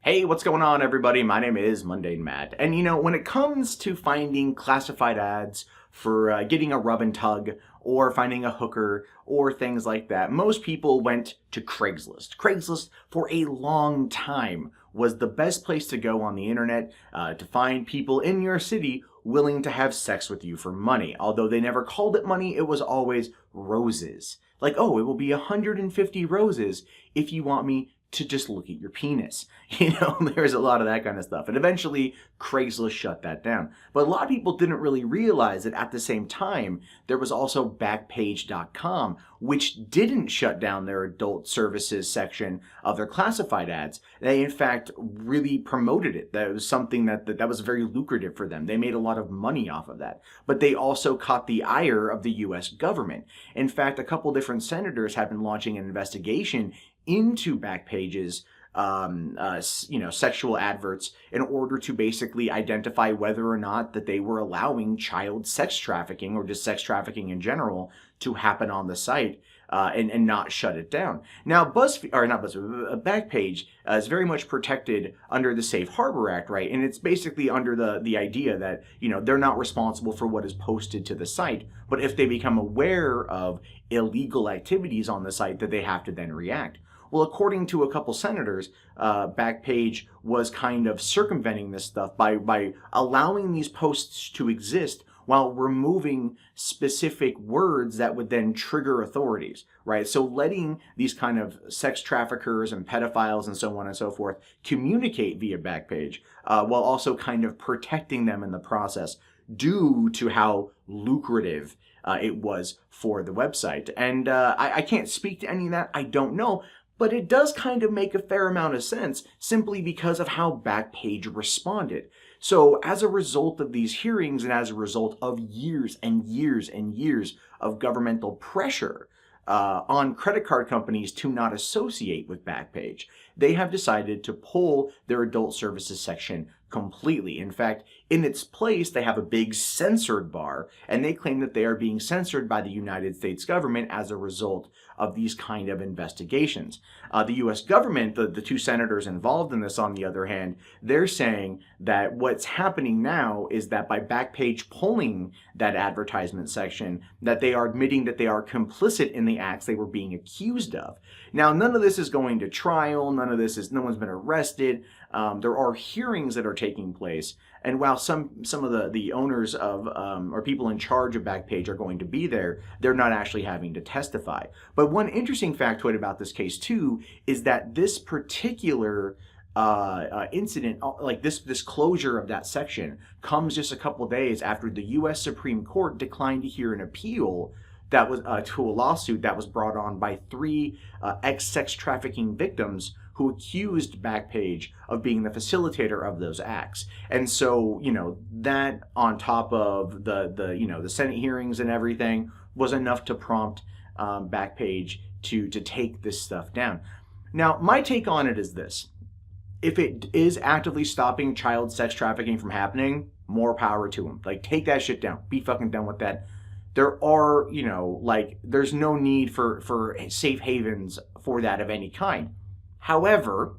Hey, what's going on, everybody? My name is Mundane Matt. And when it comes to finding classified ads for getting a rub and tug or finding a hooker or things like that, most people went to Craigslist. Craigslist, for a long time, was the best place to go on the internet to find people in your city willing to have sex with you for money. Although they never called it money, it was always roses. Like, oh, it will be 150 roses if you want me to just look at your penis. There's a lot of that kind of stuff. And eventually, Craigslist shut that down. But a lot of people didn't really realize that at the same time, there was also Backpage.com, which didn't shut down their adult services section of their classified ads. They, in fact, really promoted it. That was something that was very lucrative for them. They made a lot of money off of that. But they also caught the ire of the U.S. government. In fact, a couple different senators have been launching an investigation into Backpage's sexual adverts in order to basically identify whether or not that they were allowing child sex trafficking or just sex trafficking in general to happen on the site and not shut it down. Now, Backpage is very much protected under the Safe Harbor Act, right? And it's basically under the idea that, they're not responsible for what is posted to the site, but if they become aware of illegal activities on the site, that they have to then react. Well, according to a couple senators, Backpage was kind of circumventing this stuff by allowing these posts to exist while removing specific words that would then trigger authorities, right? So letting these kind of sex traffickers and pedophiles and so on and so forth communicate via Backpage while also kind of protecting them in the process due to how lucrative it was for the website. And I can't speak to any of that. I don't know. But it does kind of make a fair amount of sense simply because of how Backpage responded. So as a result of these hearings and as a result of years and years and years of governmental pressure on credit card companies to not associate with Backpage, they have decided to pull their adult services section completely. In fact, in its place, they have a big censored bar, and they claim that they are being censored by the United States government as a result of these kind of investigations. The U.S. government, the two senators involved in this, on the other hand, they're saying that what's happening now is that by Backpage pulling that advertisement section, that they are admitting that they are complicit in the acts they were being accused of. Now, none of this is going to trial. No one's been arrested. There are hearings that are taking place. And while some of the owners of or people in charge of Backpage are going to be there, they're not actually having to testify. But one interesting factoid about this case too is that this particular incident, like this closure of that section, comes just a couple days after the U.S. Supreme Court declined to hear an appeal that was to a lawsuit that was brought on by three ex-sex trafficking victims who accused Backpage of being the facilitator of those acts. And so, that on top of the Senate hearings and everything was enough to prompt Backpage to take this stuff down. Now, my take on it is this. If it is actively stopping child sex trafficking from happening, more power to them. Like, take that shit down. Be fucking done with that. There are, there's no need for safe havens for that of any kind. However,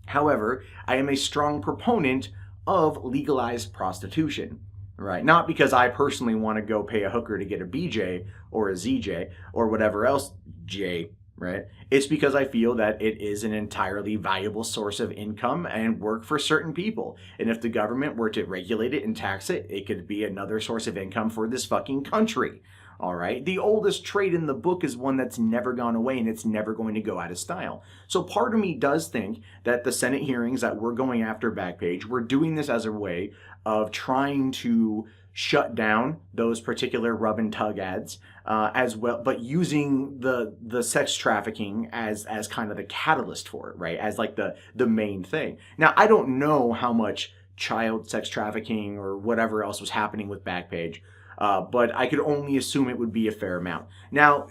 I am a strong proponent of legalized prostitution, right? Not because I personally want to go pay a hooker to get a BJ or a ZJ or whatever else J, right? It's because I feel that it is an entirely valuable source of income and work for certain people. And if the government were to regulate it and tax it, it could be another source of income for this fucking country. All right. The oldest trade in the book is one that's never gone away, and it's never going to go out of style. So part of me does think that the Senate hearings that we're going after Backpage, we're doing this as a way of trying to shut down those particular rub and tug ads as well, but using the sex trafficking as kind of the catalyst for it, right? As like the main thing. Now, I don't know how much child sex trafficking or whatever else was happening with Backpage. But I could only assume it would be a fair amount. Now,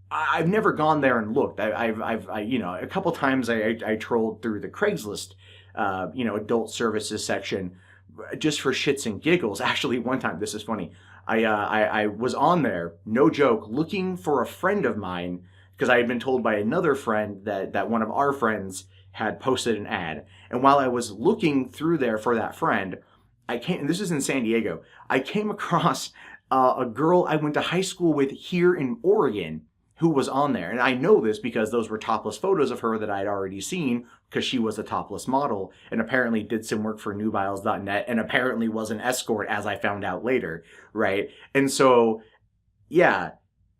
I've never gone there and looked. I've a couple times I trolled through the Craigslist, adult services section, just for shits and giggles. Actually, one time, this is funny. I was on there, no joke, looking for a friend of mine because I had been told by another friend that one of our friends had posted an ad. And while I was looking through there for that friend, and this is in San Diego, I came across a girl I went to high school with here in Oregon who was on there. And I know this because those were topless photos of her that I'd already seen, because she was a topless model and apparently did some work for nubiles.net and apparently was an escort, as I found out later, right? And so, yeah,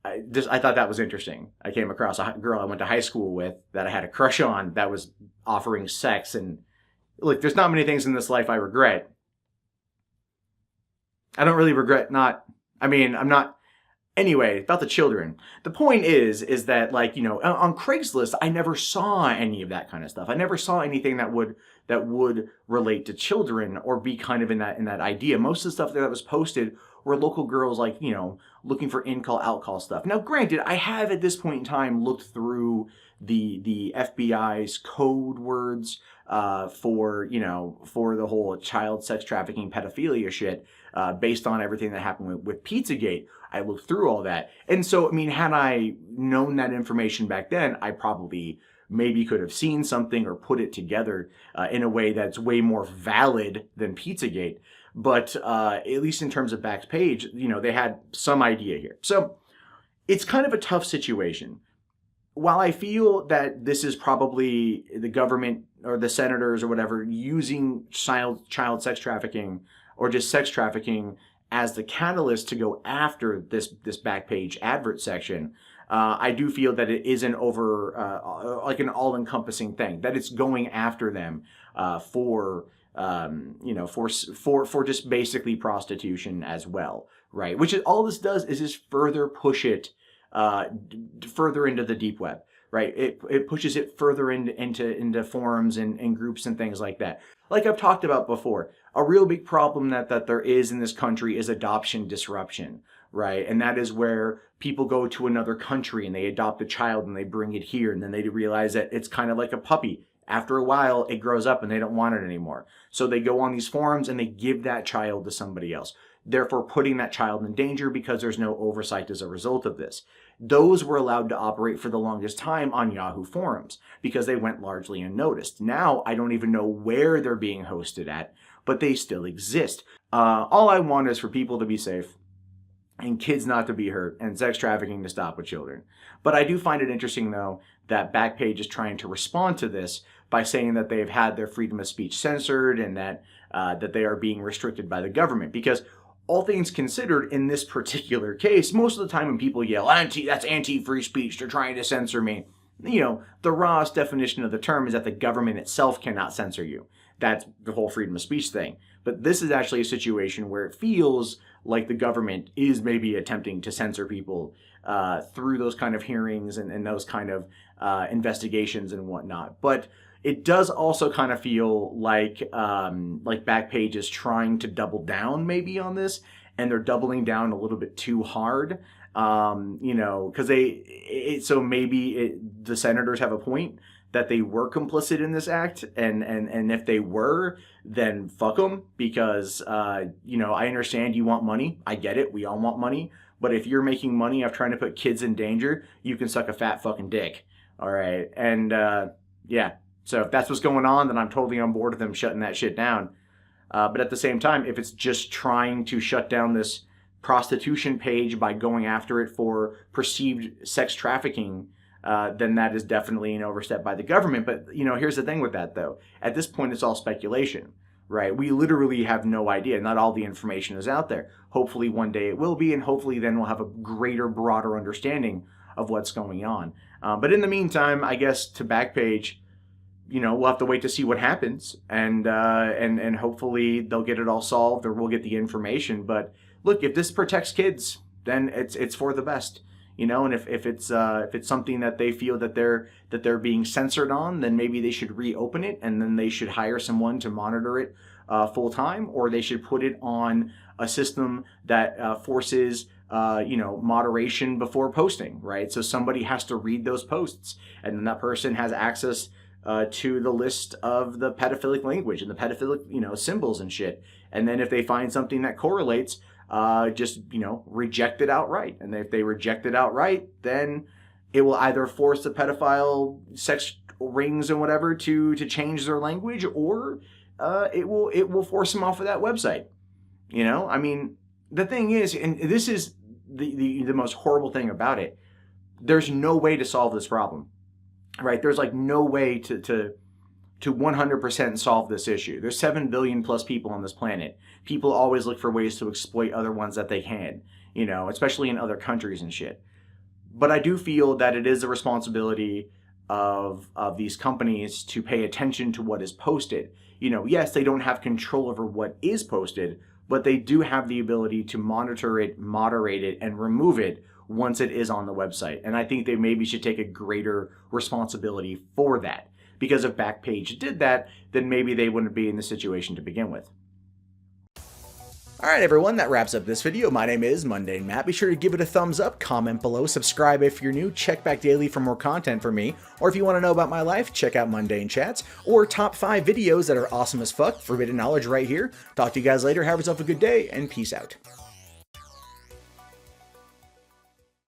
I thought that was interesting. I came across a girl I went to high school with that I had a crush on that was offering sex. And look, there's not many things in this life I regret. I don't really regret not, I'm not, anyway, about the children. The point is that, like, you know, on Craigslist, I never saw any of that kind of stuff. I never saw anything that would relate to children or be kind of in that idea. Most of the stuff that was posted were local girls, like, you know, looking for in-call, out-call stuff. Now, granted, I have at this point in time looked through the FBI's code words for the whole child sex trafficking pedophilia shit, based on everything that happened with Pizzagate. I looked through all that. And so, had I known that information back then, I probably maybe could have seen something or put it together in a way that's way more valid than Pizzagate. But at least in terms of Backpage, you know, they had some idea here. So it's kind of a tough situation. While I feel that this is probably the government or the senators or whatever using child sex trafficking or just sex trafficking as the catalyst to go after this Backpage advert section, I do feel that it is an like an all-encompassing thing, that it's going after them for just basically prostitution as well, right? Which is all this does is just further push it further into the deep web, right? It pushes it further into forums and groups and things like that. Like I've talked about before, a real big problem that there is in this country is adoption disruption, right? And that is where people go to another country and they adopt a child and they bring it here, and then they realize that it's kind of like a puppy. After a while, it grows up and they don't want it anymore. So they go on these forums and they give that child to somebody else, therefore putting that child in danger because there's no oversight as a result of this. Those were allowed to operate for the longest time on Yahoo forums because they went largely unnoticed. Now, I don't even know where they're being hosted at, but they still exist. All I want is for people to be safe and kids not to be hurt and sex trafficking to stop with children. But I do find it interesting, though, that Backpage is trying to respond to this by saying that they've had their freedom of speech censored and that they are being restricted by the government. Because all things considered, in this particular case, most of the time when people yell, that's anti-free speech, they're trying to censor me, you know, the rawest definition of the term is that the government itself cannot censor you. That's the whole freedom of speech thing. But this is actually a situation where it feels like the government is maybe attempting to censor people through those kind of hearings and those kind of investigations and whatnot. But it does also kind of feel like Backpage is trying to double down maybe on this, and they're doubling down a little bit too hard. Because so maybe the senators have a point that they were complicit in this act, and if they were, then fuck them, because I understand you want money. I get it. We all want money. But if you're making money off trying to put kids in danger, you can suck a fat fucking dick. All right. And yeah. So if that's what's going on, then I'm totally on board with them shutting that shit down. But at the same time, if it's just trying to shut down this prostitution page by going after it for perceived sex trafficking, then that is definitely an overstep by the government. But, here's the thing with that, though. At this point, it's all speculation, right? We literally have no idea. Not all the information is out there. Hopefully one day it will be, and hopefully then we'll have a greater, broader understanding of what's going on. But in the meantime, I guess to Backpage, we'll have to wait to see what happens, and hopefully they'll get it all solved, or we'll get the information. But look, if this protects kids, then it's for the best, And if it's something that they feel that they're being censored on, then maybe they should reopen it, and then they should hire someone to monitor it full time, or they should put it on a system that forces moderation before posting, right? So somebody has to read those posts, and then that person has access to the list of the pedophilic language and the pedophilic, symbols and shit. And then if they find something that correlates, just, reject it outright. And if they reject it outright, then it will either force the pedophile sex rings and whatever to change their language, or it will force them off of that website. You know, I mean, the thing is, and this is the most horrible thing about it, there's no way to solve this problem, right? There's like no way to 100% solve this issue. There's 7 billion plus people on this planet. People always look for ways to exploit other ones that they can, you know, especially in other countries and shit. But I do feel that it is the responsibility of these companies to pay attention to what is posted. You know, yes, they don't have control over what is posted, but they do have the ability to monitor it, moderate it, and remove it once it is on the website. And I think they maybe should take a greater responsibility for that. Because if Backpage did that, then maybe they wouldn't be in the situation to begin with. Alright everyone, that wraps up this video. My name is Mundane Matt. Be sure to give it a thumbs up, comment below, subscribe if you're new, check back daily for more content from me, or if you want to know about my life, check out Mundane Chats, or top 5 videos that are awesome as fuck, forbidden knowledge right here. Talk to you guys later, have yourself a good day, and peace out.